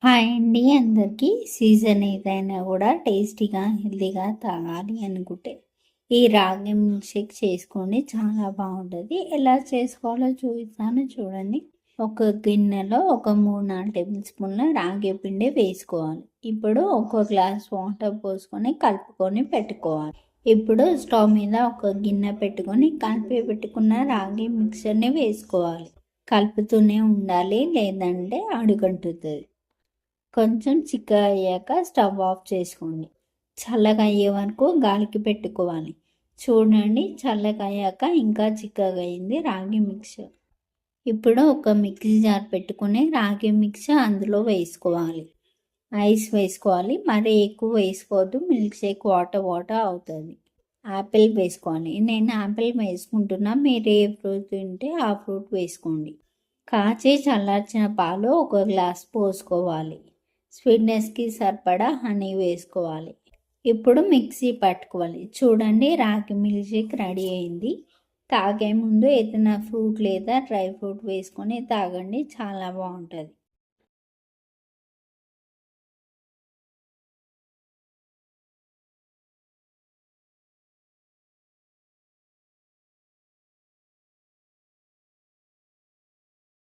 Hi అండి అందరికీ. Season ఏదైనా కూడా టేస్టీగా హెల్తీగా తాగాలి అనుకుంటే ఈ రాగి మిల్క్ షేక్ చేసుకోండి, చాలా బాగుంటుంది. ఎలా చేసుకోవాలో చూపిస్తాను చూడండి. ఒక గిన్నెలో ఒక 3-4 టేబుల్ స్పూన్ల రాగి పిండి వేసుకోవాలి. ఇప్పుడు ఒక గ్లాస్ వాటర్ పోసుకొని కలుపుకొని పెట్టుకోవాలి. ఇప్పుడు స్టవ్ మీద ఒక గిన్నె పెట్టుకొని కలిపి పెట్టుకున్న రాగి మిక్చర్ని వేసుకోవాలి. కలుపుతూనే ఉండాలి, లేదంటే అడుగంటుతుంది. కొంచెం చిక్కగా అయ్యాక స్టవ్ ఆఫ్ చేసుకోండి. చల్లగా అయ్యే వరకు గాలికి పెట్టుకోవాలి. చూడండి, చల్లగా అయ్యాక ఇంకా చిక్కగా అయింది రాగి మిక్చర్. ఇప్పుడు ఒక మిక్సీ జార్ పెట్టుకుని రాగి మిక్చర్ అందులో వేసుకోవాలి. ఐస్ వేసుకోవాలి, మరీ ఎక్కువ వేసుకోవద్దు, మిల్క్ షేక్ వాటర్ వాటర్ అవుతుంది. యాపిల్ వేసుకోవాలి. నేను యాపిల్ వేసుకుంటున్నా, మీరు ఏ ఫ్రూట్ తింటే ఆ ఫ్రూట్ వేసుకోండి. కాచి చల్లార్చిన పాలు ఒక గ్లాస్ పోసుకోవాలి. స్వీట్నెస్కి సరిపడా హనీ వేసుకోవాలి. ఇప్పుడు మిక్సీ పట్టుకోవాలి. చూడండి, రాగి మిల్క్ షేక్ రెడీ అయింది. తాగే ముందు ఏదైనా ఫ్రూట్ లేదా డ్రై ఫ్రూట్ వేసుకొని తాగండి, చాలా బాగుంటుంది.